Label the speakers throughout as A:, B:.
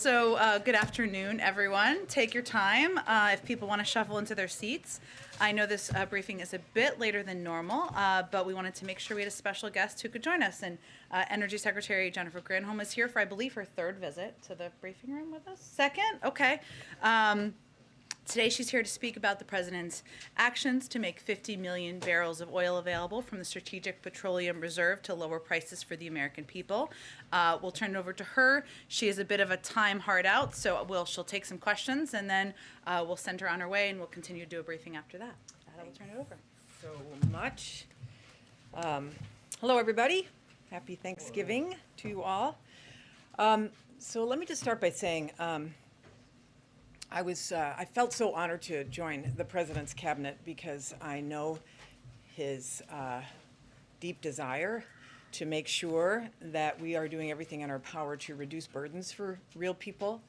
A: Good afternoon, everyone. Take your time if people want to shuffle into their seats. I know this briefing is a bit later than normal, but we wanted to make sure we had a special guest who could join us. And Energy Secretary Jennifer Granholm is here for, I believe, her third visit to the briefing room with us. Second? Okay. Today she's here to speak about the president's actions to make 50 million barrels of oil available from the Strategic Petroleum Reserve to lower prices for the American people. We'll turn it over to her. She is a bit of a time hard out, so she'll take some questions and then we'll send her on her way and we'll continue to do a briefing after that. I will turn it over.
B: So much. Hello, everybody. Happy Thanksgiving to you all. So let me just start by saying I felt so honored to join the President's cabinet because I know his deep desire to make sure that we are doing everything in our power to reduce burdens for real people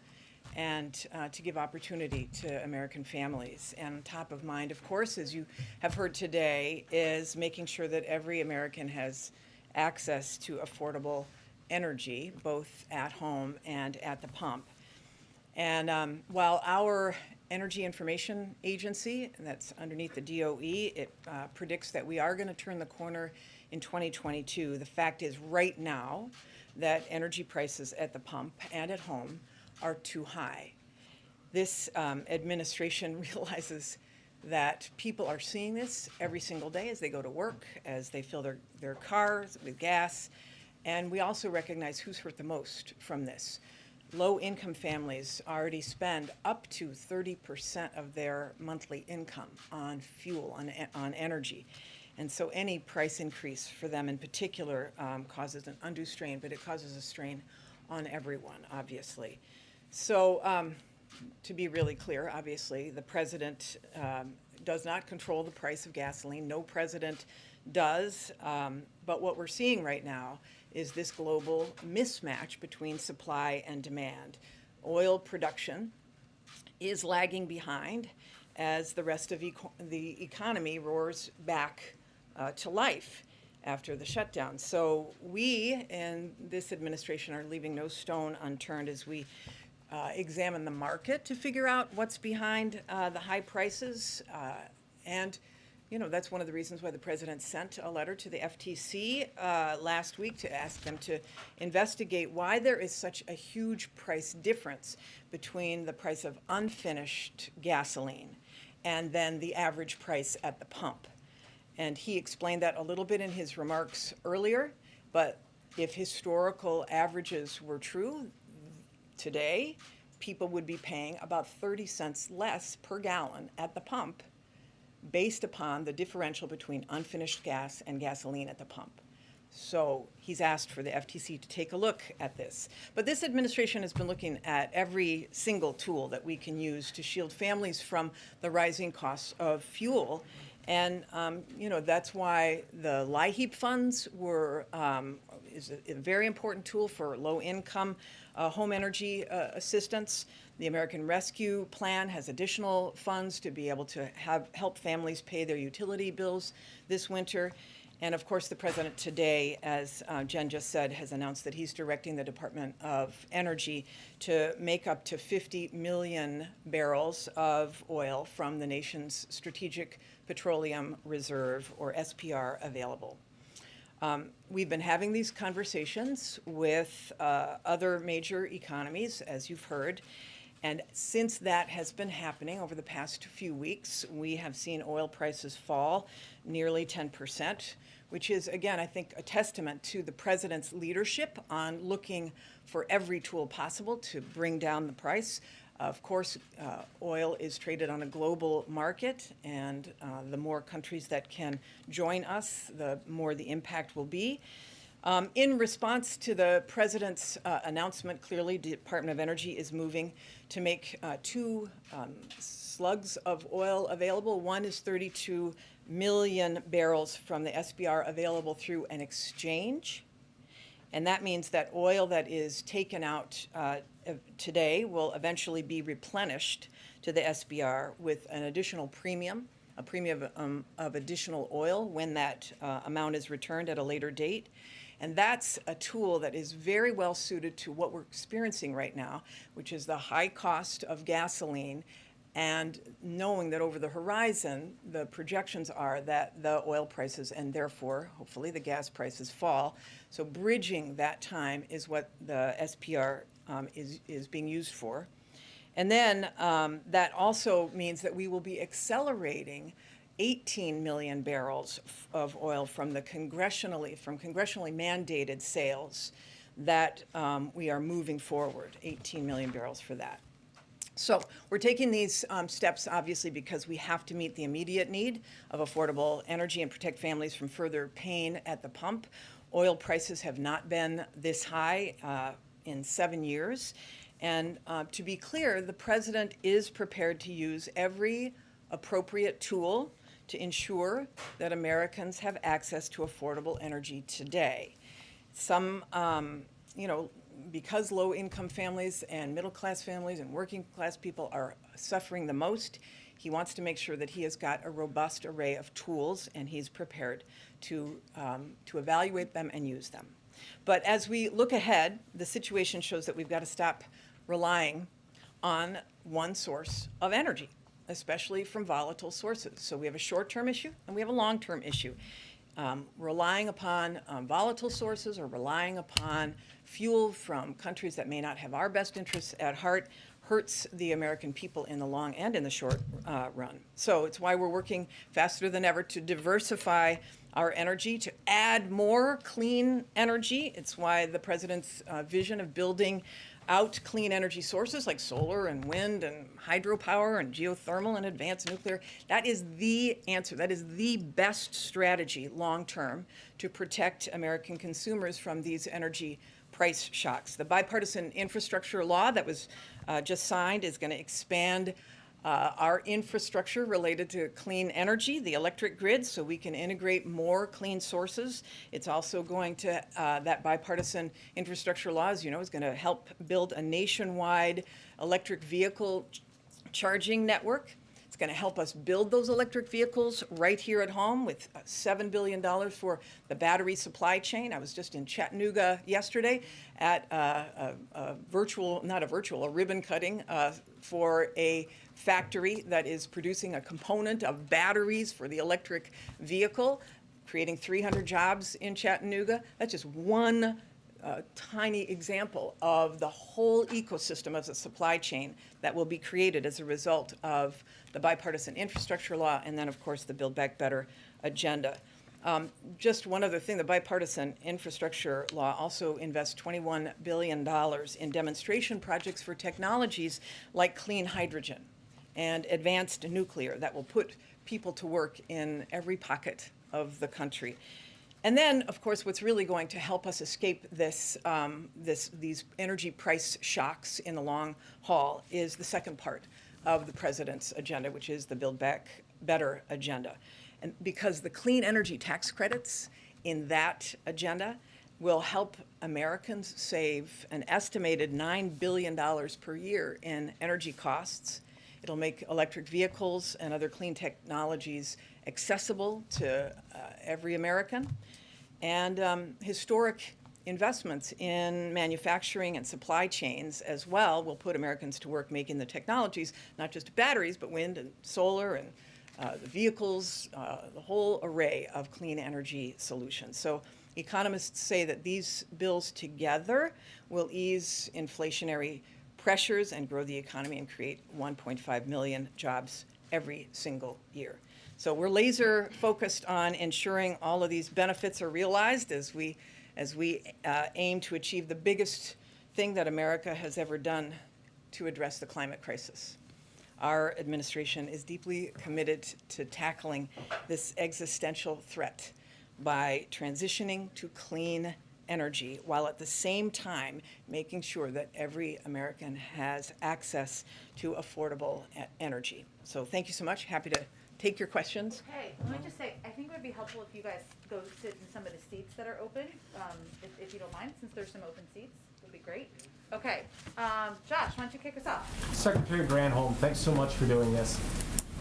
B: and to give opportunity to American families. And top of mind, of course, as you have heard today, is making sure that every American has access to affordable energy, both at home and at the pump. And while our Energy Information Agency, that's underneath the DOE, it predicts that we are going to turn the corner in 2022, the fact is right now that energy prices at the pump and at home are too high. This administration realizes that people are seeing this every single day as they go to work, as they fill their cars with gas, and we also recognize who's hurt the most from this. Low-income families already spend up to 30% of their monthly income on fuel, on energy. And so any price increase for them in particular causes an undue strain, but it causes a strain on everyone, obviously. So to be really clear, obviously, the president does not control the price of gasoline. No president does. But what we're seeing right now is this global mismatch between supply and demand. Oil production is lagging behind as the rest of the economy roars back to life after the shutdown. So we in this administration are leaving no stone unturned as we examine the market to figure out what's behind the high prices. And you know, that's one of the reasons why the president sent a letter to the FTC last week to ask them to investigate why there is such a huge price difference between the price of unfinished gasoline and then the average price at the pump. And he explained that a little bit in his remarks earlier, but if historical averages were true, today people would be paying about 30 cents less per gallon at the pump based upon the differential between unfinished gas and gasoline at the pump. So he's asked for the FTC to take a look at this. But this administration has been looking at every single tool that we can use to shield families from the rising costs of fuel. And you know, that's why the LIHEAP funds is a very important tool for low-income home energy assistance. The American Rescue Plan has additional funds to be able to help families pay their utility bills this winter. And of course, the president today, as Jen just said, has announced that he's directing the Department of Energy to make up to 50 million barrels of oil from the nation's Strategic Petroleum Reserve, or SPR, available. We've been having these conversations with other major economies, as you've heard. And since that has been happening over the past few weeks, we have seen oil prices fall nearly 10%, which is, again, I think, a testament to the president's leadership on looking for every tool possible to bring down the price. Of course, oil is traded on a global market, and the more countries that can join us, the more the impact will be. In response to the president's announcement, clearly, the Department of Energy is moving to make two slugs of oil available. One is 32 million barrels from the SPR available through an exchange. And that means that oil that is taken out today will eventually be replenished to the SPR with an additional premium, a premium of additional oil when that amount is returned at a later date. And that's a tool that is very well suited to what we're experiencing right now, which is the high cost of gasoline, and knowing that over the horizon, the projections are that the oil prices and therefore, hopefully, the gas prices fall. So bridging that time is what the SPR is being used for. And then that also means that we will be accelerating 18 million barrels of oil from congressionally mandated sales that we are moving forward, 18 million barrels for that. So we're taking these steps, obviously, because we have to meet the immediate need of affordable energy and protect families from further pain at the pump. Oil prices have not been this high in 7 years. And to be clear, the president is prepared to use every appropriate tool to ensure that Americans have access to affordable energy today. Some, because low-income families and middle-class families and working-class people are suffering the most, he wants to make sure that he has got a robust array of tools, and he's prepared to evaluate them and use them. But as we look ahead, the situation shows that we've got to stop relying on one source of energy, especially from volatile sources. So we have a short-term issue and we have a long-term issue. Relying upon volatile sources or relying upon fuel from countries that may not have our best interests at heart hurts the American people in the long and in the short run. So it's why we're working faster than ever to diversify our energy, to add more clean energy. It's why the president's vision of building out clean energy sources like solar and wind and hydropower and geothermal and advanced nuclear, that is the answer. That is the best strategy long-term to protect American consumers from these energy price shocks. The bipartisan infrastructure law that was just signed is going to expand our infrastructure related to clean energy, the electric grid, so we can integrate more clean sources. It's also going to, that bipartisan infrastructure law, as you know, is going to help build a nationwide electric vehicle charging network. It's going to help us build those electric vehicles right here at home with $7 billion for the battery supply chain. I was just in Chattanooga yesterday at a ribbon cutting for a factory that is producing a component of batteries for the electric vehicle, creating 300 jobs in Chattanooga. That's just one tiny example of the whole ecosystem of the supply chain that will be created as a result of the bipartisan infrastructure law and then, of course, the Build Back Better agenda. Just one other thing, the bipartisan infrastructure law also invests $21 billion in demonstration projects for technologies like clean hydrogen and advanced nuclear that will put people to work in every pocket of the country. And then, of course, what's really going to help us escape these energy price shocks in the long haul is the second part of the president's agenda, which is the Build Back Better agenda. And because the clean energy tax credits in that agenda will help Americans save an estimated $9 billion per year in energy costs. It'll make electric vehicles and other clean technologies accessible to every American. And historic investments in manufacturing and supply chains as well will put Americans to work making the technologies, not just batteries, but wind and solar and the vehicles, the whole array of clean energy solutions. So economists say that these bills together will ease inflationary pressures and grow the economy and create 1.5 million jobs every single year. So we're laser focused on ensuring all of these benefits are realized as we aim to achieve the biggest thing that America has ever done to address the climate crisis. Our administration is deeply committed to tackling this existential threat by transitioning to clean energy while at the same time making sure that every American has access to affordable energy. So thank you so much. Happy to take your questions.
A: Okay, let me just say, I think it would be helpful if you guys go sit in some of the seats that are open, if you don't mind, since there's some open seats, it would be great. Okay, Josh, why don't you kick us off?
C: Secretary Granholm, thanks so much for doing this.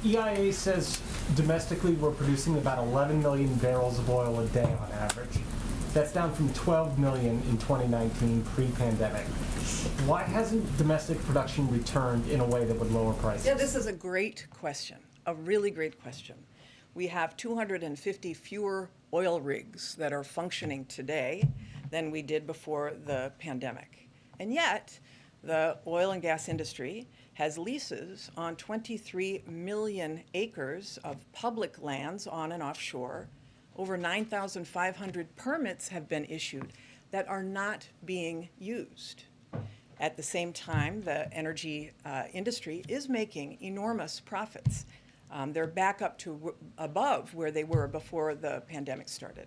C: EIA says domestically we're producing about 11 million barrels of oil a day on average. That's down from 12 million in 2019 pre-pandemic. Why hasn't domestic production returned in a way that would lower prices?
B: Yeah, this is a great question, a really great question. We have 250 fewer oil rigs that are functioning today than we did before the pandemic. And yet, the oil and gas industry has leases on 23 million acres of public lands on and offshore. Over 9,500 permits have been issued that are not being used. At the same time, the energy industry is making enormous profits. They're back up to above where they were before the pandemic started.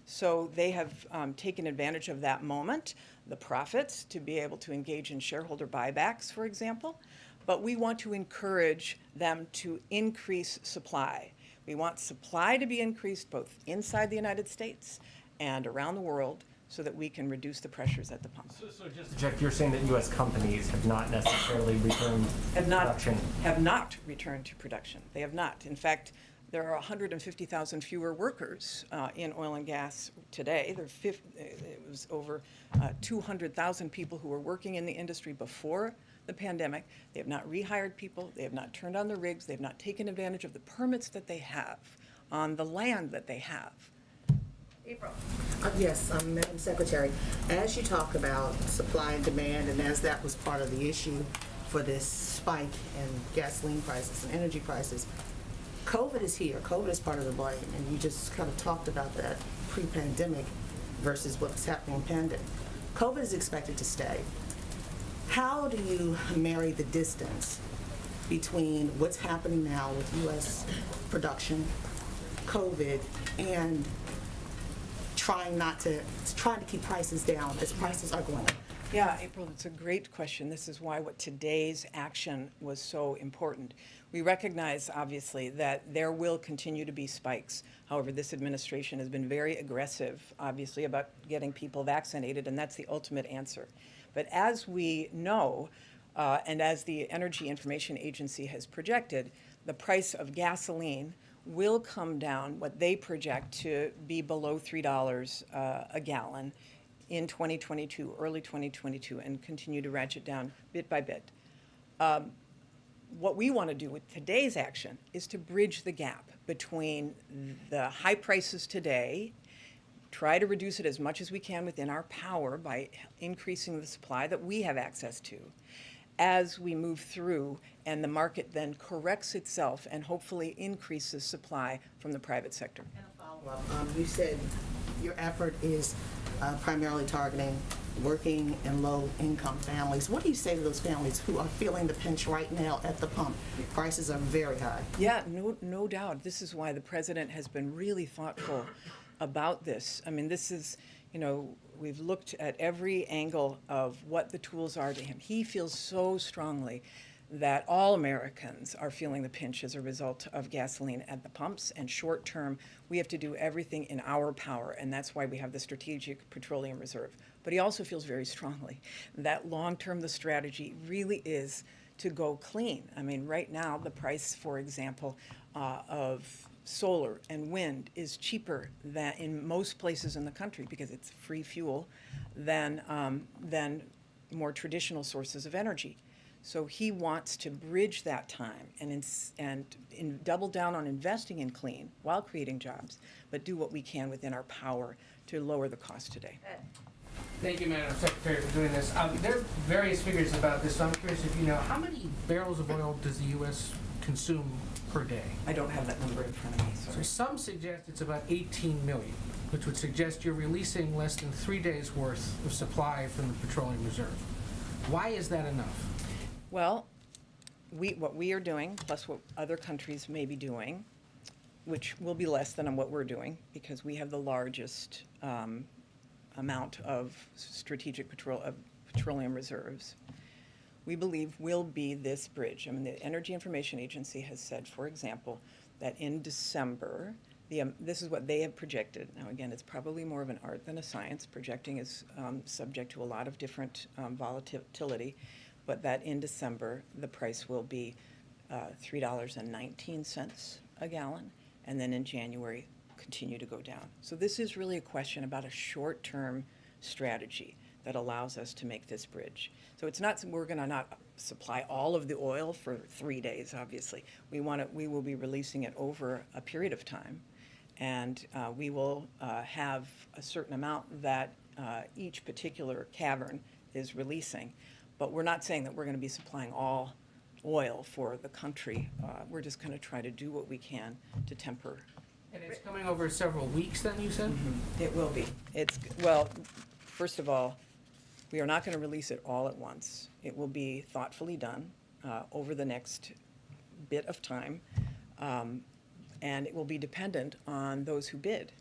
B: So they have taken advantage of that moment, the profits, to be able to engage in shareholder buybacks, for example. But we want to encourage them to increase supply. We want supply to be increased both inside the United States and around the world so that we can reduce the pressures at the pump.
C: So just to check, you're saying that U.S. companies have not necessarily returned to production?
B: Have not returned to production. They have not. In fact, there are 150,000 fewer workers in oil and gas today. It was over 200,000 people who were working in the industry before the pandemic. They have not rehired people. They have not turned on the rigs. They have not taken advantage of the permits that they have on the land that they have.
A: April.
D: Yes, Madam Secretary, as you talk about supply and demand, and as that was part of the issue for this spike in gasoline prices and energy prices, COVID is here. COVID is part of the blame, and you just kind of talked about that pre-pandemic versus what's happening in pandemic. COVID is expected to stay. How do you marry the distance between what's happening now with U.S. production, COVID, and trying to keep prices down as prices are going up?
B: Yeah, April, it's a great question. This is why what today's action was so important. We recognize, obviously, that there will continue to be spikes. However, this administration has been very aggressive, obviously, about getting people vaccinated, and that's the ultimate answer. But as we know, and as the Energy Information Agency has projected, the price of gasoline will come down, what they project to be below $3 a gallon in 2022, early 2022, and continue to ratchet down bit by bit. What we want to do with today's action is to bridge the gap between the high prices today, try to reduce it as much as we can within our power by increasing the supply that we have access to, as we move through and the market then corrects itself and hopefully increases supply from the private sector.
D: And a follow-up. You said your effort is primarily targeting working and low-income families. What do you say to those families who are feeling the pinch right now at the pump? Prices are very high.
B: Yeah, no doubt. This is why the president has been really thoughtful about this. I mean, this is, we've looked at every angle of what the tools are to him. He feels so strongly that all Americans are feeling the pinch as a result of gasoline at the pumps, and short term, we have to do everything in our power, and that's why we have the Strategic Petroleum Reserve. But he also feels very strongly that long term, the strategy really is to go clean. I mean, right now, the price, for example, of solar and wind is cheaper than in most places in the country because it's free fuel than more traditional sources of energy. So he wants to bridge that time and double down on investing in clean while creating jobs, but do what we can within our power to lower the cost today.
E: Thank you, Madam Secretary, for doing this. There are various figures about this, so I'm curious if you know, how many barrels of oil does the U.S. consume per day?
B: I don't have that number in front of me,
E: So
B: sorry.
E: some suggest it's about 18 million, which would suggest you're releasing less than 3 days' worth of supply from the petroleum reserve. Why is that enough?
B: Well, what we are doing, plus what other countries may be doing, which will be less than what we're doing because we have the largest amount of petroleum reserves, we believe will be this bridge. I mean, the Energy Information Agency has said, for example, that in December, this is what they have projected. Now, again, it's probably more of an art than a science. Projecting is subject to a lot of different volatility, but that in December, the price will be $3.19 a gallon, and then in January, continue to go down. So this is really a question about a short-term strategy that allows us to make this bridge. So it's not, we're going to not supply all of the oil for 3 days, obviously. We will be releasing it over a period of time, and we will have a certain amount that each particular cavern is releasing. But we're not saying that we're going to be supplying all oil for the country. We're just going to try to do what we can to temper.
E: And it's coming over several weeks then, you said?
B: It will be. Well, first of all, we are not going to release it all at once. It will be thoughtfully done over the next bit of time, and it will be dependent on those who bid.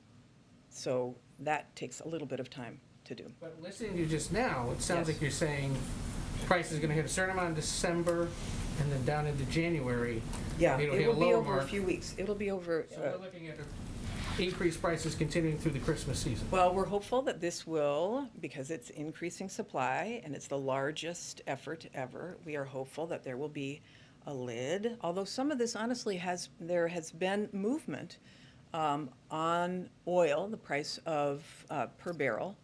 B: So that takes a little bit of time to do.
E: But listening to you just now, it sounds
B: Yes.
E: like you're saying price is gonna hit a certain amount in December and then down into January.
B: Yeah,
E: it'll
B: it
E: hit a
B: will be
E: lower
B: over a
E: mark.
B: few weeks. It'll be over.
E: So we're looking at increased prices continuing through the Christmas season.
B: Well, we're hopeful that this will, because it's increasing supply and it's the largest effort ever, we are hopeful that there will be a lid. Although some of this honestly there has been movement on oil. The price of per barrel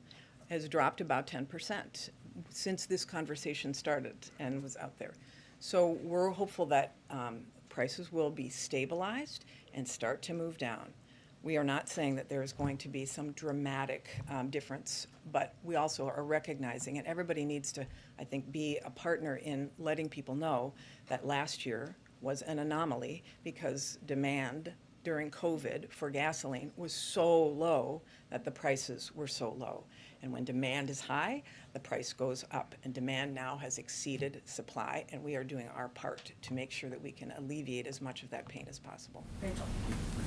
B: has dropped about 10% since this conversation started and was out there. So we're hopeful that prices will be stabilized and start to move down. We are not saying that there is going to be some dramatic difference, but we also are recognizing, and everybody needs to, I think, be a partner in letting people know that last year was an anomaly because demand during COVID for gasoline was so low that the prices were so low. And when demand is high, the price goes up. And demand now has exceeded supply, and we are doing our part to make sure that we can alleviate as much of that pain as possible.
F: Rachel.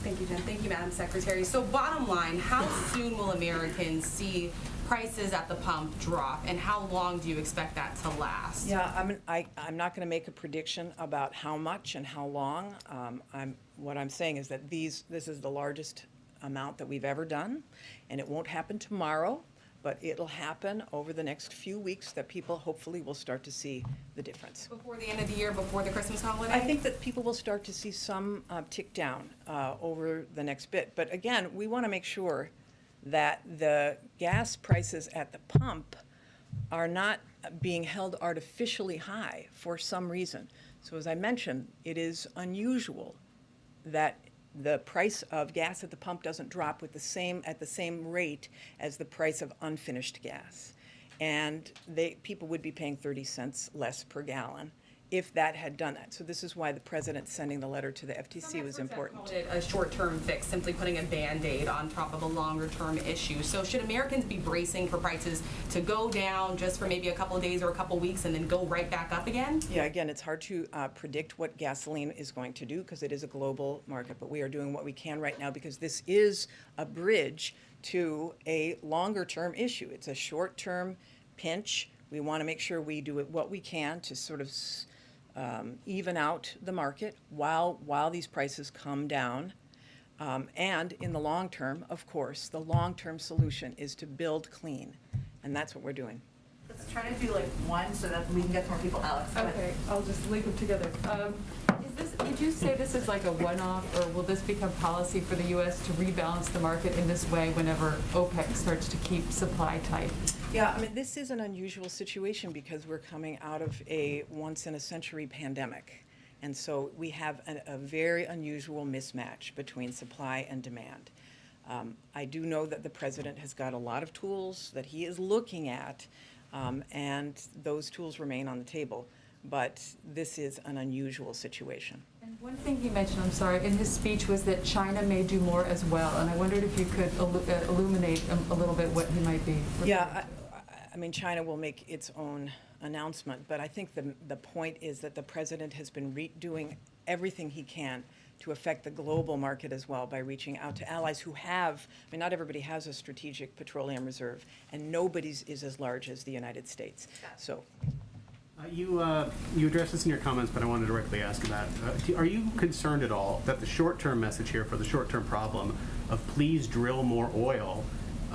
F: Thank you, Jen. Thank you, Madam Secretary. So bottom line, how soon will Americans see prices at the pump drop, and how long do you expect that to last?
B: Yeah, I'm not going to make a prediction about how much and how long. What I'm saying is that this is the largest amount that we've ever done, and it won't happen tomorrow, but it'll happen over the next few weeks that people hopefully will start to see the difference.
F: Before the end of the year, before the Christmas holiday?
B: I think that people will start to see some tick down over the next bit. But again, we want to make sure that the gas prices at the pump are not being held artificially high for some reason. So as I mentioned, it is unusual that the price of gas at the pump doesn't drop at the same rate as the price of unfinished gas. And people would be paying 30 cents less per gallon if that had done that. So this is why the president sending the letter to the FTC was important.
F: Called it a short-term fix, simply putting a Band-Aid on top of a longer-term issue. So should Americans be bracing for prices to go down just for maybe a couple of days or a couple of weeks and then go right back up again?
B: Yeah, again, it's hard to predict what gasoline is going to do because it is a global market, but we are doing what we can right now because this is a bridge to a longer-term issue. It's a short-term pinch. We want to make sure we do what we can to sort of even out the market while these prices come down. And in the long term, of course, the long-term solution is to build clean, and that's what we're doing.
G: Let's try to do like one so that we can get more people. Alex, go ahead.
H: Okay, I'll just link them together. Did you say this is like a one-off, or will this become policy for the U.S. to rebalance the market in this way whenever OPEC starts to keep supply tight?
B: Yeah, I mean, this is an unusual situation because we're coming out of a once-in-a-century pandemic. And so we have a very unusual mismatch between supply and demand. I do know that the president has got a lot of tools that he is looking at, and those tools remain on the table. But this is an unusual situation.
H: And one thing he mentioned, I'm sorry, in his speech was that China may do more as well. And I wondered if you could illuminate a little bit what he might be referring
B: Yeah,
H: to.
B: I mean, China will make its own announcement, but I think the point is that the president has been doing everything he can to affect the global market as well by reaching out to allies who have, I mean, not everybody has a strategic petroleum reserve, and nobody's is as large as the United States. So.
I: You addressed this in your comments, but I wanted to directly ask about are you concerned at all that the short-term message here for the short-term problem of please drill more oil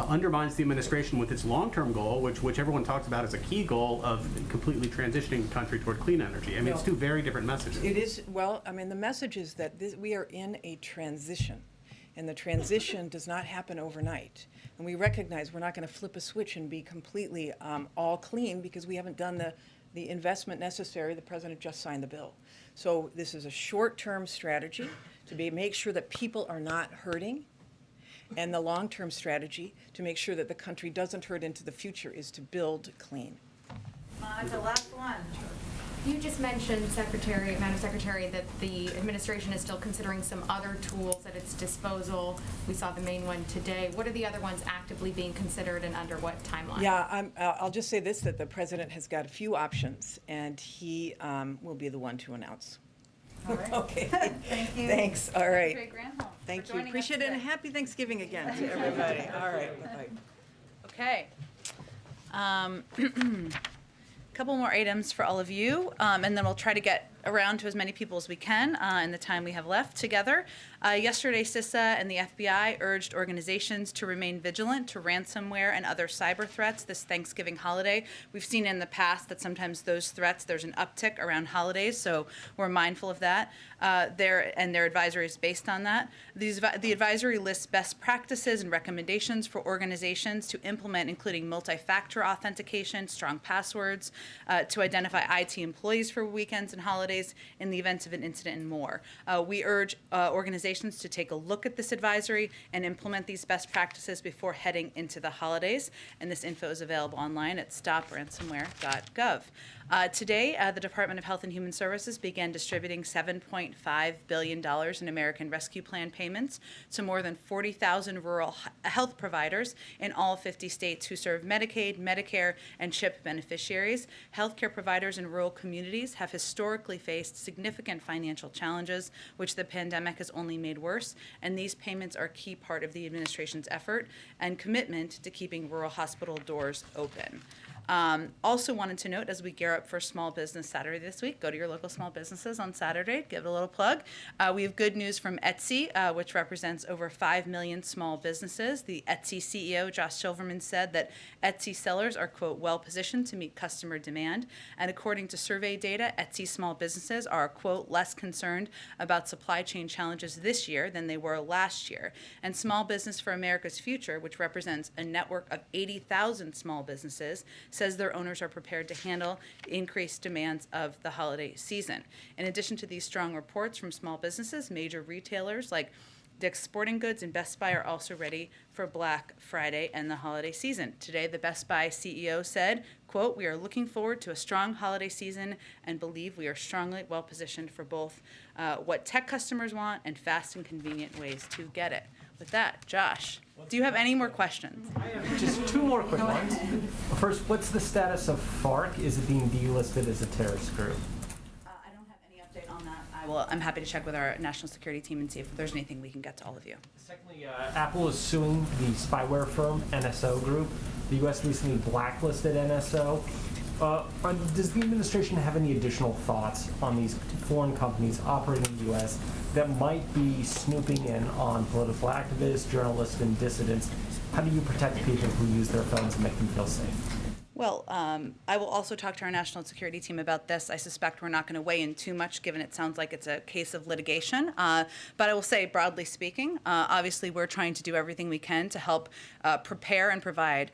I: undermines the administration with its long-term goal, which everyone talks about as a key goal of completely transitioning the country toward clean energy? I mean, it's two very different messages.
B: It is, well, I mean, the message is that we are in a transition. And the transition does not happen overnight. And we recognize we're not going to flip a switch and be completely all clean because we haven't done the investment necessary. The president just signed the bill. So this is a short-term strategy to make sure that people are not hurting, and the long-term strategy to make sure that the country doesn't hurt into the future is to build clean.
A: Monica, last one.
J: You just mentioned, Madam Secretary, that the administration is still considering some other tools at its disposal. We saw the main one today. What are the other ones actively being considered and under what timeline?
B: Yeah, I'll just say this, that the president has got a few options, and he will be the one to announce.
A: All right.
B: Okay.
A: Thank you.
B: Thanks, all right.
A: Secretary Granholm,
B: Thank
A: for
B: you,
A: joining us
B: appreciate it, and
A: today.
B: happy Thanksgiving again to everybody. All right, bye-bye.
A: Okay. Couple more items for all of you, and then we'll try to get around to as many people as we can in the time we have left together. Yesterday, CISA and the FBI urged organizations to remain vigilant to ransomware and other cyber threats this Thanksgiving holiday. We've seen in the past that sometimes those threats, there's an uptick around holidays, so we're mindful of that. Their advisory is based on that. The advisory lists best practices and recommendations for organizations to implement, including multi-factor authentication, strong passwords, to identify IT employees for weekends and holidays in the event of an incident, and more. We urge organizations to take a look at this advisory and implement these best practices before heading into the holidays. And this info is available online at stopransomware.gov. Today, the Department of Health and Human Services began distributing $7.5 billion in American Rescue Plan payments to more than 40,000 rural health providers in all 50 states who serve Medicaid, Medicare, and CHIP beneficiaries. Healthcare providers in rural communities have historically faced significant financial challenges, which the pandemic has only made worse, and these payments are a key part of the administration's effort and commitment to keeping rural hospital doors open. Also wanted to note, as we gear up for Small Business Saturday this week, go to your local small businesses on Saturday, give it a little plug. We have good news from Etsy, which represents over 5 million small businesses. The Etsy CEO, Josh Silverman, said that Etsy sellers are, quote, well positioned to meet customer demand. And according to survey data, Etsy small businesses are, quote, less concerned about supply chain challenges this year than they were last year. And Small Business for America's Future, which represents a network of 80,000 small businesses, says their owners are prepared to handle increased demands of the holiday season. In addition to these strong reports from small businesses, major retailers like Dick's Sporting Goods and Best Buy are also ready for Black Friday and the holiday season. Today, the Best Buy CEO said, quote, we are looking forward to a strong holiday season and believe we are strongly well positioned for both what tech customers want and fast and convenient ways to get it. With that, Josh, do you have any more questions?
C: I have just two more quick ones. First, what's the status of Farc? Is it being delisted as a terrorist group?
A: I don't have any update on that. I'm happy to check with our national security team and see if there's anything we can get to all of you.
C: Secondly, Apple is suing the spyware firm NSO Group. The U.S. recently blacklisted NSO. Does the administration have any additional thoughts on these foreign companies operating in the U.S. that might be snooping in on political activists, journalists, and dissidents? How do you protect people who use their phones and make them feel safe?
A: Well, I will also talk to our national security team about this. I suspect we're not going to weigh in too much, given it sounds like it's a case of litigation. But I will say, broadly speaking, obviously we're trying to do everything we can to help prepare and provide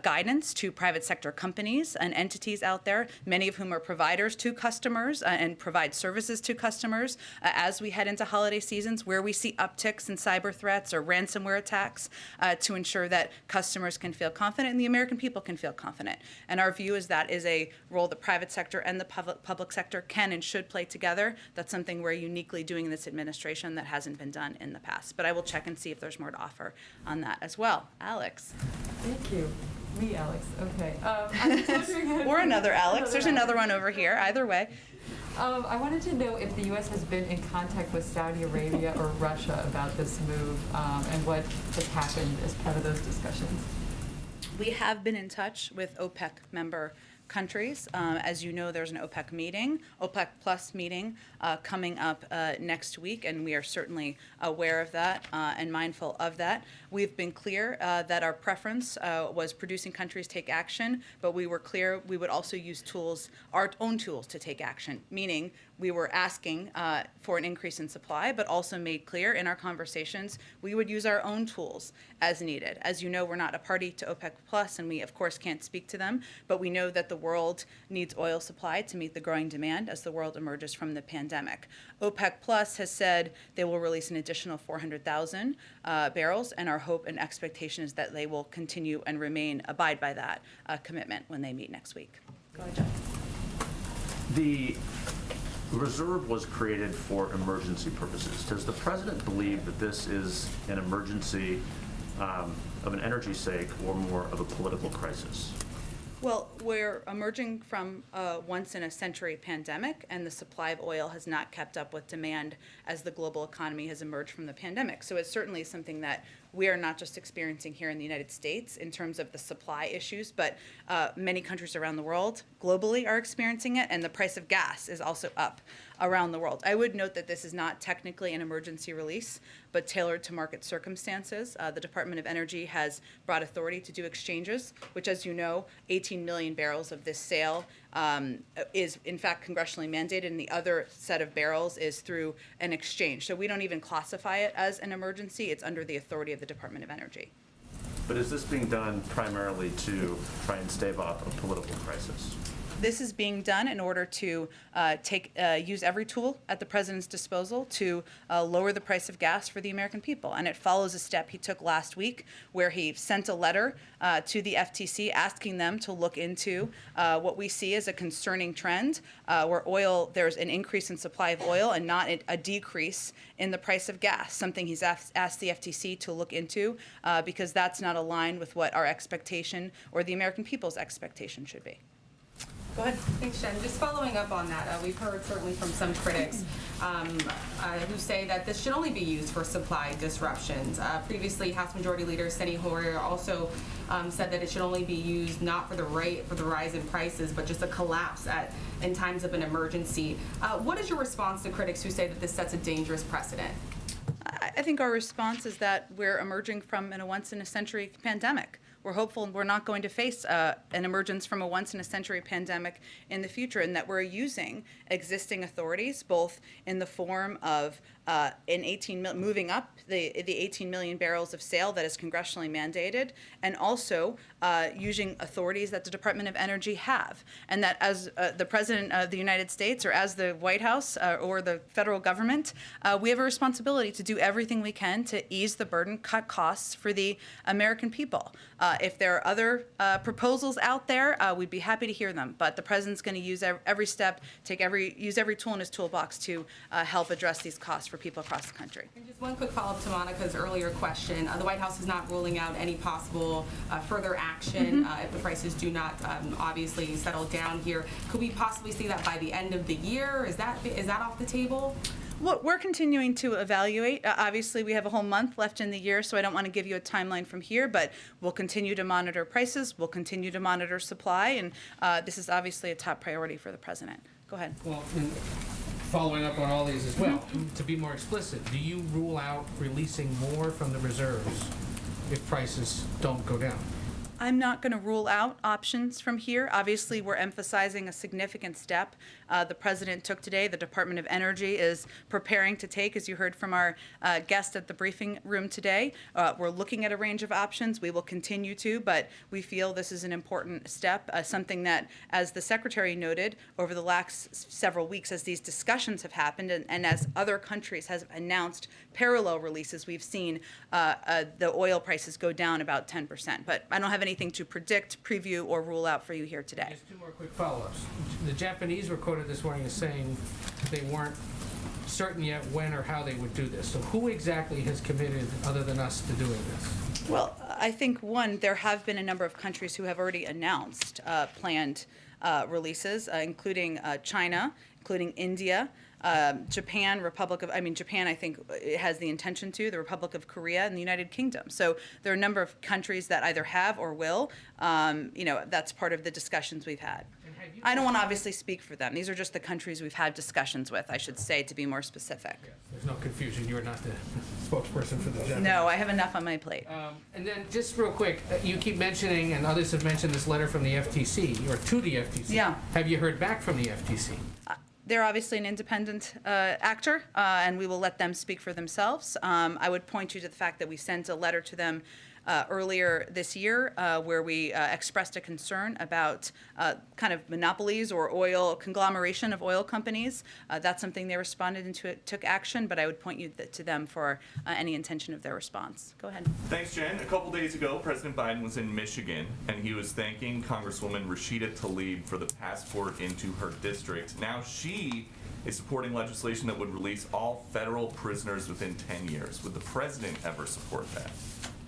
A: guidance to private sector companies and entities out there, many of whom are providers to customers and provide services to customers as we head into holiday seasons, where we see upticks in cyber threats or ransomware attacks, to ensure that customers can feel confident and the American people can feel confident. And our view is that is a role the private sector and the public sector can and should play together. That's something we're uniquely doing in this administration that hasn't been done in the past. But I will check and see if there's more to offer on that as well. Alex.
H: Thank you. Me, Alex. Okay. I was wondering
A: Or another Alex. There's another one over here. Either way.
H: I wanted to know if the U.S. has been in contact with Saudi Arabia or Russia about this move and what has happened as part of those discussions.
A: We have been in touch with OPEC member countries. As you know, there's an OPEC Plus meeting coming up next week, and we are certainly aware of that and mindful of that. We've been clear that our preference was producing countries take action, but we were clear we would also use tools, our own tools, to take action, meaning we were asking for an increase in supply, but also made clear in our conversations we would use our own tools as needed. As you know, we're not a party to OPEC Plus, and we, of course, can't speak to them, but we know that the world needs oil supply to meet the growing demand as the world emerges from the pandemic. OPEC Plus has said they will release an additional 400,000 barrels, and our hope and expectation is that they will continue and abide by that commitment when they meet next week. Go ahead, Jeff.
K: The reserve was created for emergency purposes. Does the president believe that this is an emergency of an energy sake or more of a political crisis?
A: Well, we're emerging from a once-in-a-century pandemic, and the supply of oil has not kept up with demand as the global economy has emerged from the pandemic. So it's certainly something that we are not just experiencing here in the United States in terms of the supply issues, but many countries around the world globally are experiencing it, and the price of gas is also up around the world. I would note that this is not technically an emergency release, but tailored to market circumstances. The Department of Energy has brought authority to do exchanges, which, as you know, 18 million barrels of this sale is in fact congressionally mandated, and the other set of barrels is through an exchange. So we don't even classify it as an emergency. It's under the authority of the Department of Energy.
K: But is this being done primarily to try and stave off a political crisis?
A: This is being done in order to use every tool at the president's disposal to lower the price of gas for the American people. And it follows a step he took last week where he sent a letter to the FTC asking them to look into what we see as a concerning trend where there's an increase in supply of oil and not a decrease in the price of gas, something he's asked the FTC to look into because that's not aligned with what our expectation or the American people's expectation should be. Go ahead.
F: Thanks, Jen. Just following up on that, we've heard certainly from some critics who say that this should only be used for supply disruptions. Previously, House Majority Leader Steny Hoyer also said that it should only be used not for the rise in prices, but just a collapse in times of an emergency. What is your response to critics who say that this sets a dangerous precedent?
A: I think our response is that we're emerging from a once-in-a-century pandemic. We're hopeful we're not going to face an emergence from a once-in-a-century pandemic in the future, and that we're using existing authorities, both in the form of moving up the 18 million barrels of sale that is congressionally mandated, and also using authorities that the Department of Energy have. And that as the President of the United States, or as the White House, or the federal government, we have a responsibility to do everything we can to ease the burden, cut costs for the American people. If there are other proposals out there, we'd be happy to hear them. But the President's going to use every step, use every tool in his toolbox to help address these costs for people across the country.
F: And just one quick follow-up to Monica's earlier question. The White House is not ruling out any possible further action if the prices do not obviously settle down here. Could we possibly see that by the end of the year? Is that off the table?
A: Well, we're continuing to evaluate. Obviously, we have a whole month left in the year, so I don't want to give you a timeline from here, but we'll continue to monitor prices. We'll continue to monitor supply, and this is obviously a top priority for the President. Go ahead.
E: Well, and following up on all these as well, to be more explicit, do you rule out releasing more from the reserves if prices don't go down?
A: I'm not going to rule out options from here. Obviously, we're emphasizing a significant step the President took today. The Department of Energy is preparing to take, as you heard from our guest at the briefing room today. We're looking at a range of options. We will continue to, but we feel this is an important step, something that, as the Secretary noted, over the last several weeks, as these discussions have happened and as other countries have announced parallel releases, we've seen the oil prices go down about 10%. But I don't have anything to predict, preview, or rule out for you here today.
E: Just two more quick follow-ups. The Japanese were quoted this morning as saying they weren't certain yet when or how they would do this. So who exactly has committed, other than us, to doing this?
A: Well, I think, one, there have been a number of countries who have already announced planned releases, including China, including India, Japan, Japan, I think, has the intention to, the Republic of Korea, and the United Kingdom. So there are a number of countries that either have or will. That's part of the discussions we've had. I don't want to obviously speak for them. These are just the countries we've had discussions with, I should say, to be more specific.
E: There's no confusion, you are not the spokesperson for the Japanese.
A: No, I have enough on my plate.
E: And then, just real quick, you keep mentioning, and others have mentioned this letter from the FTC, or to the FTC.
A: Yeah.
E: Have you heard back from the FTC?
A: They're obviously an independent actor, and we will let them speak for themselves. I would point you to the fact that we sent a letter to them earlier this year where we expressed a concern about kind of monopolies or oil conglomeration of oil companies. That's something they responded and took action, but I would point you to them for any intention of their response. Go ahead.
L: Thanks, Jen. A couple days ago, President Biden was in Michigan, and he was thanking Congresswoman Rashida Tlaib for the passport into her district. Now she is supporting legislation that would release all federal prisoners within 10 years. Would the president ever support that?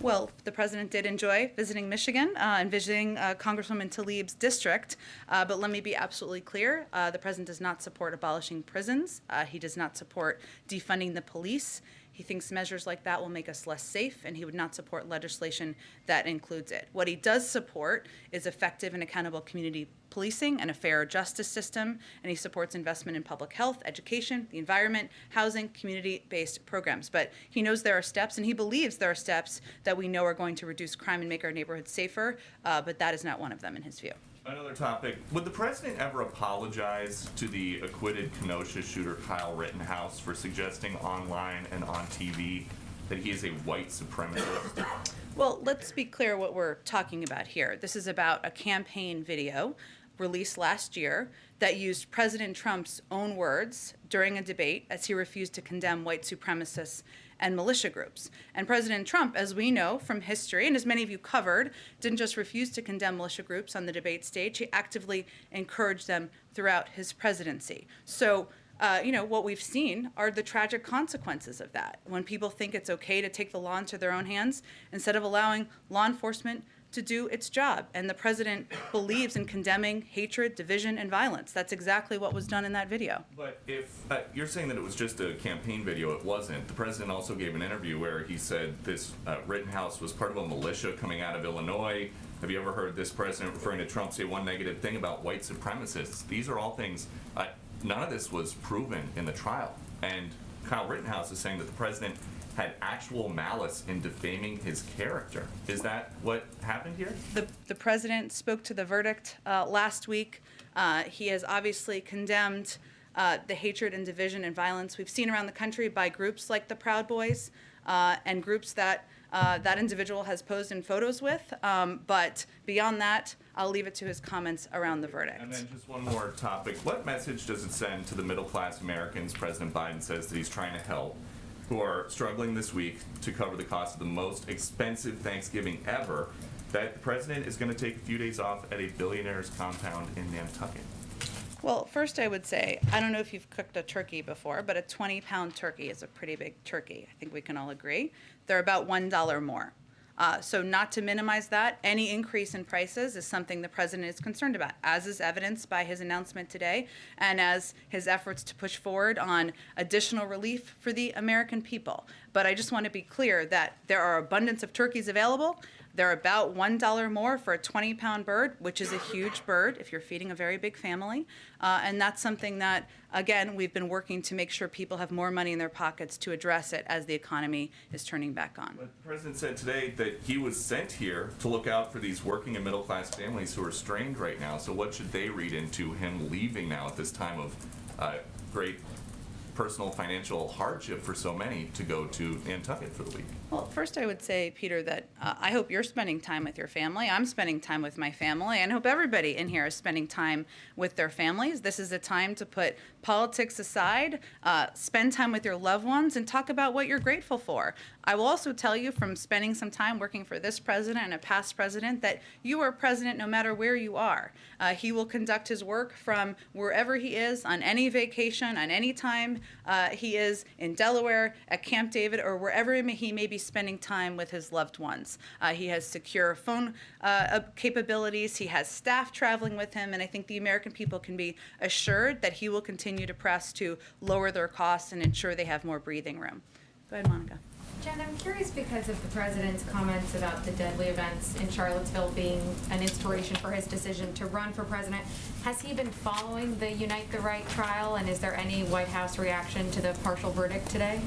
A: Well, the president did enjoy visiting Michigan and visiting Congresswoman Tlaib's district, but let me be absolutely clear. The president does not support abolishing prisons. He does not support defunding the police. He thinks measures like that will make us less safe, and he would not support legislation that includes it. What he does support is effective and accountable community policing and a fair justice system, and he supports investment in public health, education, the environment, housing, community-based programs. But he knows there are steps, and he believes there are steps that we know are going to reduce crime and make our neighborhoods safer, but that is not one of them in his view.
L: Another topic. Would the president ever apologize to the acquitted Kenosha shooter Kyle Rittenhouse for suggesting online and on TV that he is a white supremacist?
A: Well, let's be clear what we're talking about here. This is about a campaign video released last year that used President Trump's own words during a debate as he refused to condemn white supremacists and militia groups. And President Trump, as we know from history, and as many of you covered, didn't just refuse to condemn militia groups on the debate stage, he actively encouraged them throughout his presidency. So, what we've seen are the tragic consequences of that. When people think it's okay to take the law into their own hands, instead of allowing law enforcement to do its job. And the president believes in condemning hatred, division, and violence. That's exactly what was done in that video.
L: But if you're saying that it was just a campaign video, it wasn't. The president also gave an interview where he said this Rittenhouse was part of a militia coming out of Illinois. Have you ever heard this president referring to Trump say one negative thing about white supremacists? These are all things, none of this was proven in the trial. And Kyle Rittenhouse is saying that the president had actual malice in defaming his character. Is that what happened here?
A: The president spoke to the verdict last week. He has obviously condemned the hatred and division and violence we've seen around the country by groups like the Proud Boys and groups that that individual has posed in photos with. But beyond that, I'll leave it to his comments around the verdict.
L: And then just one more topic. What message does it send to the middle-class Americans President Biden says that he's trying to help, who are struggling this week to cover the cost of the most expensive Thanksgiving ever, that the president is going to take a few days off at a billionaire's compound in Nantucket?
A: Well, first I would say, I don't know if you've cooked a turkey before, but a 20-pound turkey is a pretty big turkey. I think we can all agree. They're about $1 more. So not to minimize that, any increase in prices is something the president is concerned about, as is evidenced by his announcement today and as his efforts to push forward on additional relief for the American people. But I just want to be clear that there are abundance of turkeys available. They're about $1 more for a 20-pound bird, which is a huge bird if you're feeding a very big family. And that's something that, again, we've been working to make sure people have more money in their pockets to address it as the economy is turning back on.
L: But the president said today that he was sent here to look out for these working and middle-class families who are strained right now. So what should they read into him leaving now at this time of great personal financial hardship for so many to go to Nantucket for the week?
A: Well, first I would say, Peter, that I hope you're spending time with your family. I'm spending time with my family, and I hope everybody in here is spending time with their families. This is a time to put politics aside, spend time with your loved ones, and talk about what you're grateful for. I will also tell you from spending some time working for this president and a past president that you are president no matter where you are. He will conduct his work from wherever he is, on any vacation, on any time he is in Delaware, at Camp David, or wherever he may be spending time with his loved ones. He has secure phone capabilities. He has staff traveling with him, and I think the American people can be assured that he will continue to press to lower their costs and ensure they have more breathing room. Go ahead, Monica.
J: Jen, I'm curious because of the president's comments about the deadly events in Charlottesville being an inspiration for his decision to run for president. Has he been following the Unite the Right trial, and is there any White House reaction to the partial verdict today?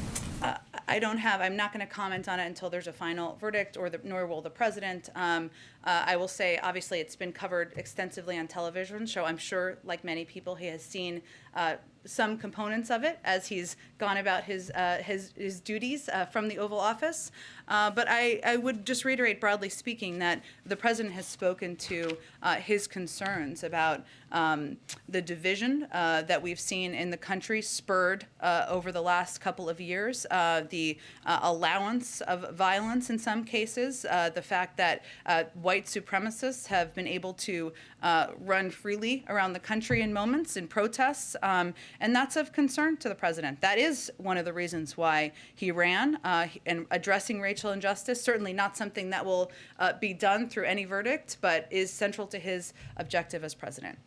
A: I'm not going to comment on it until there's a final verdict, nor will the president. I will say, obviously, it's been covered extensively on television, so I'm sure, like many people, he has seen some components of it as he's gone about his duties from the Oval Office. But I would just reiterate, broadly speaking, that the president has spoken to his concerns about the division that we've seen in the country spurred over the last couple of years, the allowance of violence in some cases, the fact that white supremacists have been able to run freely around the country in moments in protests, and that's of concern to the president. That is one of the reasons why he ran, and addressing racial injustice, certainly not something that will be done through any verdict, but is central to his objective as president.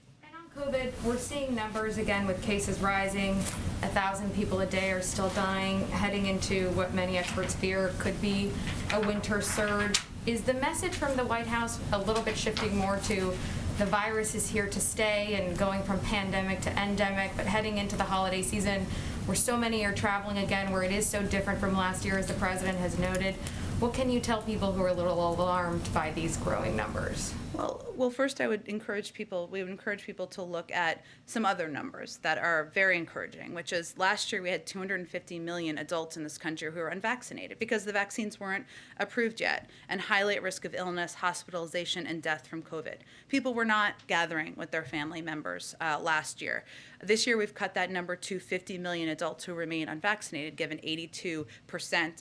J: COVID, we're seeing numbers again with cases rising. 1,000 people a day are still dying, heading into what many experts fear could be a winter surge. Is the message from the White House a little bit shifting more to the virus is here to stay and going from pandemic to endemic, but heading into the holiday season where so many are traveling again, where it is so different from last year, as the president has noted? What can you tell people who are a little alarmed by these growing numbers?
A: Well, first we would encourage people to look at some other numbers that are very encouraging, which is last year we had 250 million adults in this country who were unvaccinated because the vaccines weren't approved yet and highly at risk of illness, hospitalization, and death from COVID. People were not gathering with their family members last year. This year we've cut that number to 50 million adults who remain unvaccinated, given 82%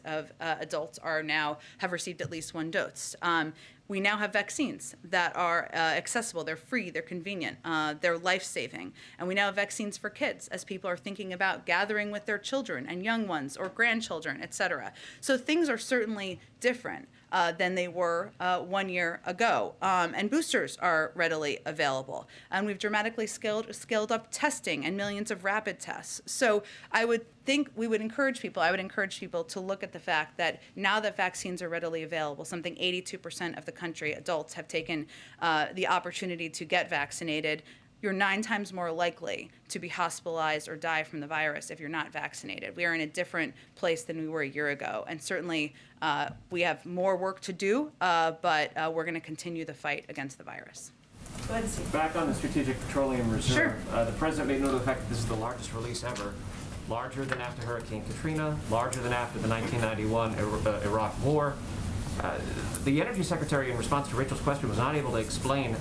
A: of adults have received at least one dose. We now have vaccines that are accessible, they're free, they're convenient, they're life-saving. And we now have vaccines for kids as people are thinking about gathering with their children and young ones or grandchildren, et cetera. So things are certainly different than they were 1 year ago. And boosters are readily available. And we've dramatically scaled up testing and millions of rapid tests. So I would encourage people to look at the fact that now that vaccines are readily available, something 82% of the country, adults, have taken the opportunity to get vaccinated. You're 9 times more likely to be hospitalized or die from the virus if you're not vaccinated. We are in a different place than we were a year ago. And certainly we have more work to do, but we're going to continue the fight against the virus.
J: Go ahead, Steve.
C: Back on the Strategic Petroleum Reserve,
A: Sure.
C: The president made note of the fact that this is the largest release ever, larger than after Hurricane Katrina, larger than after the 1991 Iraq War. The Energy Secretary, in response to Rachel's question, was not able to explain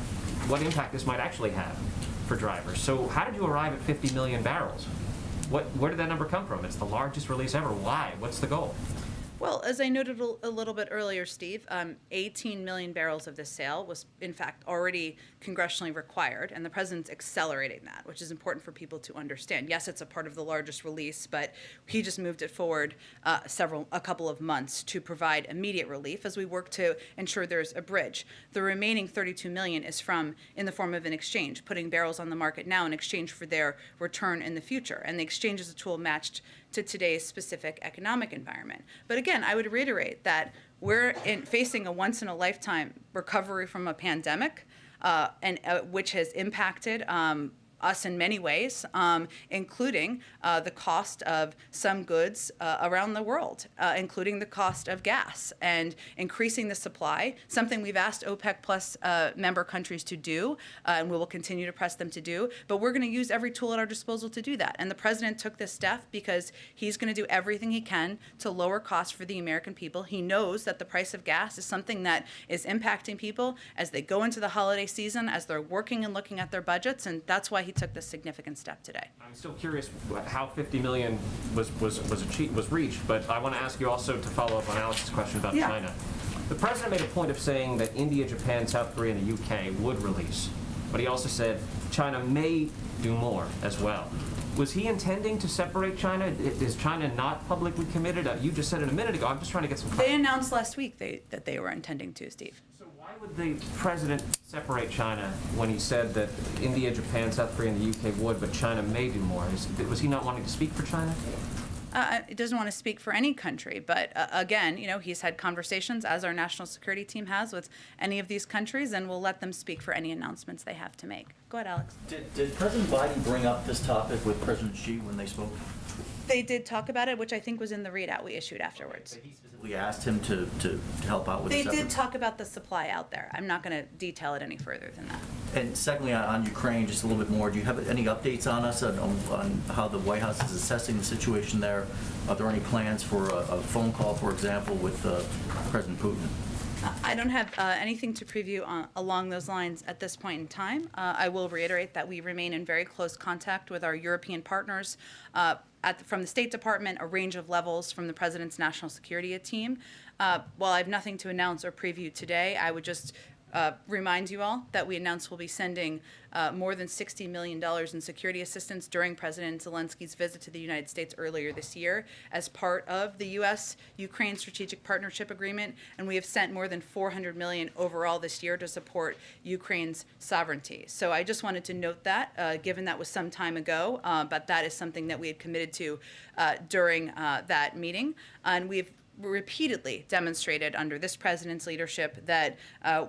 C: what impact this might actually have for drivers. So how did you arrive at 50 million barrels? Where did that number come from? It's the largest release ever. Why? What's the goal?
A: Well, as I noted a little bit earlier, Steve, 18 million barrels of this sale was, in fact, already congressionally required, and the president's accelerating that, which is important for people to understand. Yes, it's a part of the largest release, but he just moved it forward a couple of months to provide immediate relief as we work to ensure there's a bridge. The remaining 32 million is in the form of an exchange, putting barrels on the market now in exchange for their return in the future, and the exchange is a tool matched to today's specific economic environment. But again, I would reiterate that we're facing a once-in-a-lifetime recovery from a pandemic, which has impacted us in many ways, including the cost of some goods around the world, including the cost of gas, and increasing the supply, something we've asked OPEC plus member countries to do, and we will continue to press them to do, but we're going to use every tool at our disposal to do that. And the president took this step because he's going to do everything he can to lower costs for the American people. He knows that the price of gas is something that is impacting people as they go into the holiday season, as they're working and looking at their budgets, and that's why he took this significant step today.
C: I'm still curious how 50 million was reached, but I want to ask you also to follow up on Alex's question about China. The president made a point of saying that India, Japan, South Korea, and the UK would release, but he also said China may do more as well. Was he intending to separate China? Is China not publicly committed? You just said it a minute ago. I'm just trying to get some
A: They announced last week that they were intending to, Steve.
C: So why would the president separate China when he said that India, Japan, South Korea, and the UK would, but China may do more? Was he not wanting to speak for China?
A: He doesn't want to speak for any country, but again, he's had conversations, as our national security team has, with any of these countries, and we'll let them speak for any announcements they have to make. Go ahead, Alex.
M: Did President Biden bring up this topic with President Xi when they spoke?
A: They did talk about it, which I think was in the readout we issued afterwards.
M: He specifically asked him to help out with
A: They
M: this effort.
A: did talk about the supply out there. I'm not going to detail it any further than that.
M: And secondly, on Ukraine, just a little bit more, do you have any updates on us on how the White House is assessing the situation there? Are there any plans for a phone call, for example, with President Putin?
A: I don't have anything to preview along those lines at this point in time. I will reiterate that we remain in very close contact with our European partners from the State Department, a range of levels from the President's National Security Team. While I have nothing to announce or preview today, I would just remind you all that we announced we'll be sending more than $60 million in security assistance during President Zelensky's visit to the United States earlier this year as part of the U.S.-Ukraine Strategic Partnership Agreement, and we have sent more than $400 million overall this year to support Ukraine's sovereignty. So I just wanted to note that, given that was some time ago, but that is something that we had committed to during that meeting, and we've repeatedly demonstrated under this president's leadership that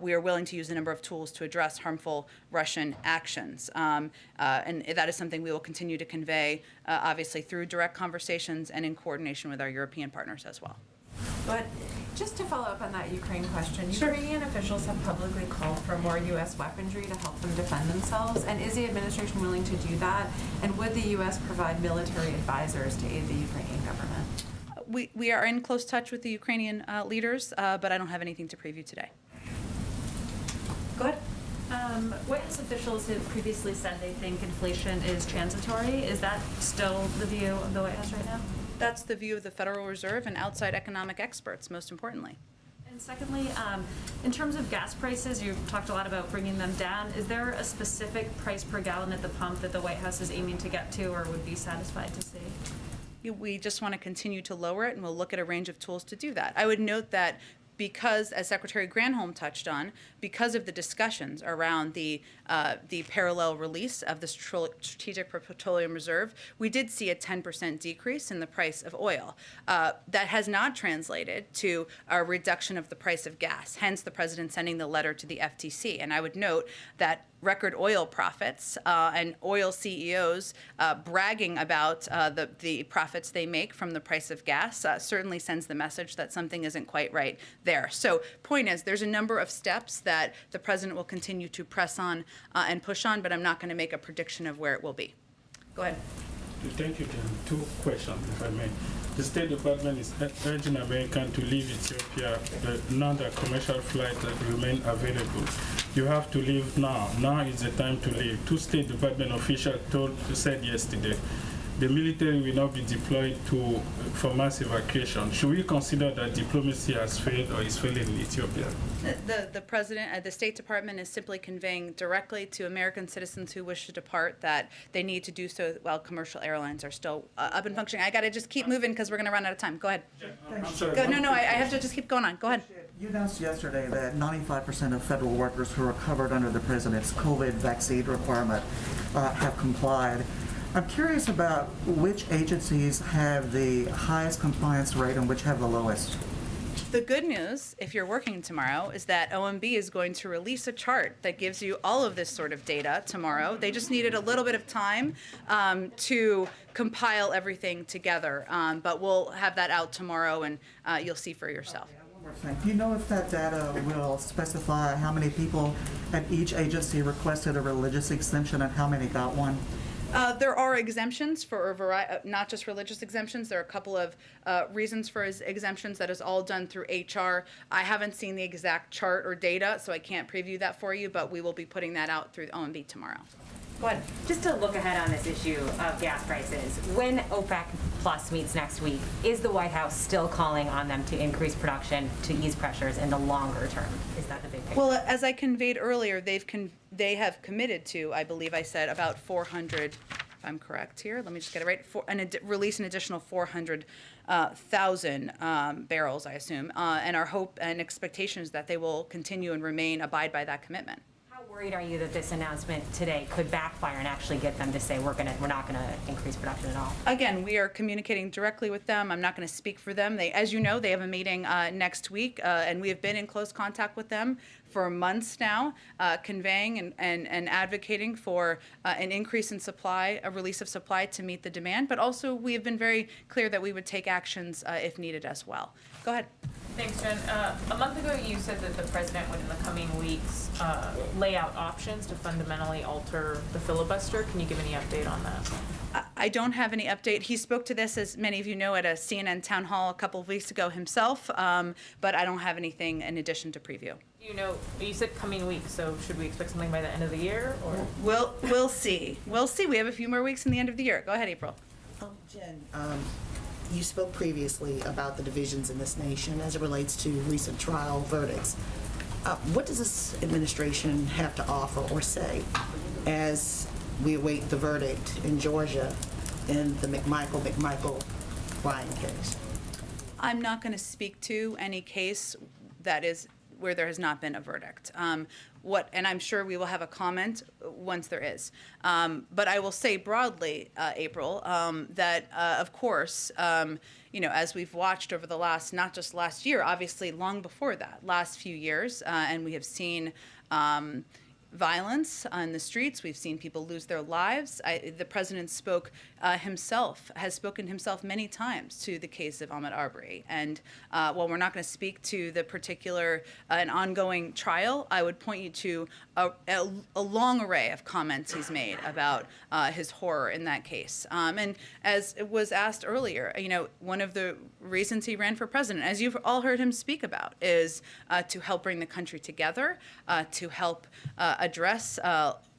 A: we are willing to use a number of tools to address harmful Russian actions. And that is something we will continue to convey, obviously, through direct conversations and in coordination with our European partners as well.
N: But just to follow up on that Ukraine question,
A: Sure.
N: Ukrainian officials have publicly called for more U.S. weaponry to help them defend themselves. And is the administration willing to do that? And would the U.S. provide military advisors to aid the Ukrainian government?
A: We are in close touch with the Ukrainian leaders, but I don't have anything to preview today.
N: Go ahead.
O: White House officials have previously said they think inflation is transitory. Is that still the view of the White House right now?
A: That's the view of the Federal Reserve and outside economic experts, most importantly.
O: And secondly, in terms of gas prices, you've talked a lot about bringing them down. Is there a specific price per gallon at the pump that the White House is aiming to get to or would be satisfied to see?
A: We just want to continue to lower it, and we'll look at a range of tools to do that. I would note that because, as Secretary Granholm touched on, because of the discussions around the parallel release of the Strategic Petroleum Reserve, we did see a 10% decrease in the price of oil. That has not translated to a reduction of the price of gas, hence the president sending the letter to the FTC. And I would note that record oil profits and oil CEOs bragging about the profits they make from the price of gas certainly sends the message that something isn't quite right there. So point is, there's a number of steps that the president will continue to press on and push on, but I'm not going to make a prediction of where it will be. Go ahead.
P: Thank you, Jen. Two questions, if I may. The State Department is urging Americans to leave Ethiopia, but none of the commercial flights that remain available. You have to leave now. Now is the time to leave. Two State Department officials said yesterday, the military will not be deployed for mass evacuation. Should we consider that diplomacy has failed or is failing in Ethiopia?
A: The president, the State Department is simply conveying directly to American citizens who wish to depart that they need to do so while commercial airlines are still up and functioning. I got to just keep moving because we're going to run out of time. Go ahead.
P: I'm sorry.
A: No, I have to just keep going on. Go ahead.
Q: You announced yesterday that 95% of federal workers who are covered under the president's COVID vaccine requirement have complied. I'm curious about which agencies have the highest compliance rate and which have the lowest.
A: The good news, if you're working tomorrow, is that OMB is going to release a chart that gives you all of this sort of data tomorrow. They just needed a little bit of time to compile everything together, but we'll have that out tomorrow, and you'll see for yourself.
Q: Do you know if that data will specify how many people at each agency requested a religious exemption and how many got one?
A: There are exemptions for a variety, not just religious exemptions. There are a couple of reasons for exemptions that is all done through HR. I haven't seen the exact chart or data, so I can't preview that for you, but we will be putting that out through OMB tomorrow.
R: Go ahead. Just to look ahead on this issue of gas prices, when OPEC Plus meets next week, is the White House still calling on them to increase production to ease pressures in the longer term? Is that the big picture?
A: Well, as I conveyed earlier, they have committed to, I believe I said, about 400 if I'm correct here. Let me just get it right. Release an additional 400,000 barrels, I assume. And our hope and expectation is that they will continue and abide by that commitment.
R: How worried are you that this announcement today could backfire and actually get them to say we're not going to increase production at all?
A: Again, we are communicating directly with them. I'm not going to speak for them. As you know, they have a meeting next week, and we have been in close contact with them for months now, conveying and advocating for an increase in supply, a release of supply to meet the demand. But also, we have been very clear that we would take actions if needed as well. Go ahead.
S: Thanks, Jen. A month ago, you said that the president would, in the coming weeks, lay out options to fundamentally alter the filibuster. Can you give any update on that?
A: I don't have any update. He spoke to this, as many of you know, at a CNN town hall a couple of weeks ago himself, but I don't have anything in addition to preview.
S: You know, you said coming weeks, so should we expect something by the end of the year, or?
A: We'll see. We'll see. We have a few more weeks in the end of the year. Go ahead, April.
D: Jen, you spoke previously about the divisions in this nation as it relates to recent trial verdicts. What does this administration have to offer or say as we await the verdict in Georgia in the McMichael Ryan case?
A: I'm not going to speak to any case that is where there has not been a verdict. And I'm sure we will have a comment once there is. But I will say broadly, April, that of course, as we've watched over the not just last year, obviously long before that, last few years, and we have seen violence on the streets. We've seen people lose their lives. The president has spoken himself many times to the case of Ahmaud Arbery. And while we're not going to speak to the particular and ongoing trial, I would point you to a long array of comments he's made about his horror in that case. And as it was asked earlier, one of the reasons he ran for president, as you've all heard him speak about, is to help bring the country together, to help address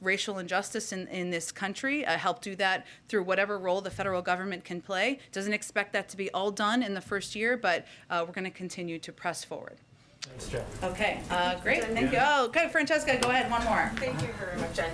A: racial injustice in this country, help do that through whatever role the federal government can play. Doesn't expect that to be all done in the first year, but we're going to continue to press forward.
C: Thanks, Jen.
A: Okay, great. Thank you. Oh, okay, Francesca, go ahead. One more.
T: Thank you very much, Jen.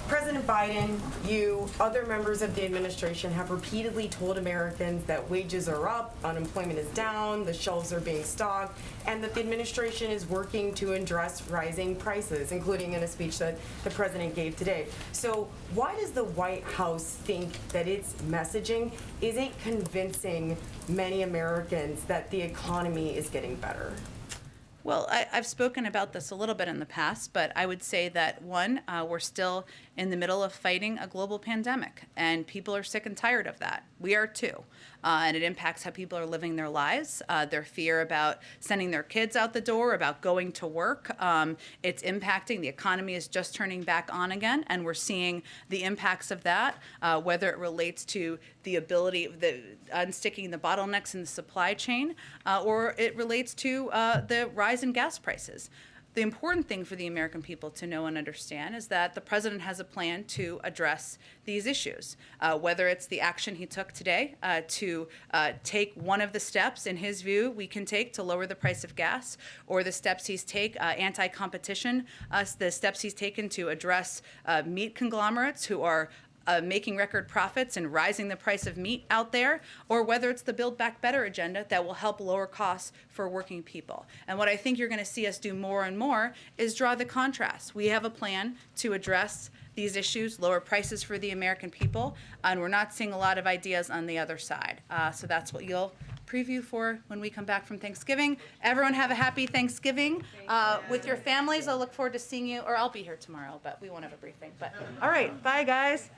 T: President Biden, you, other members of the administration have repeatedly told Americans that wages are up, unemployment is down, the shelves are being stocked, and that the administration is working to address rising prices, including in a speech that the president gave today. So why does the White House think that its messaging isn't convincing many Americans that the economy is getting better?
A: Well, I've spoken about this a little bit in the past, but I would say that, one, we're still in the middle of fighting a global pandemic, and people are sick and tired of that. We are too. And it impacts how people are living their lives, their fear about sending their kids out the door, about going to work. It's impacting. The economy is just turning back on again, and we're seeing the impacts of that, whether it relates to the ability, unsticking the bottlenecks in the supply chain, or it relates to the rise in gas prices. The important thing for the American people to know and understand is that the president has a plan to address these issues, whether it's the action he took today to take one of the steps, in his view, we can take to lower the price of gas, or the steps he's taken, anti-competition, the steps he's taken to address meat conglomerates who are making record profits and rising the price of meat out there, or whether it's the Build Back Better agenda that will help lower costs for working people. And what I think you're going to see us do more and more is draw the contrast. We have a plan to address these issues, lower prices for the American people, and we're not seeing a lot of ideas on the other side. So that's what you'll preview for when we come back from Thanksgiving. Everyone have a happy Thanksgiving with your families. I'll look forward to seeing you, or I'll be here tomorrow, but we won't have a briefing. But all right, bye guys.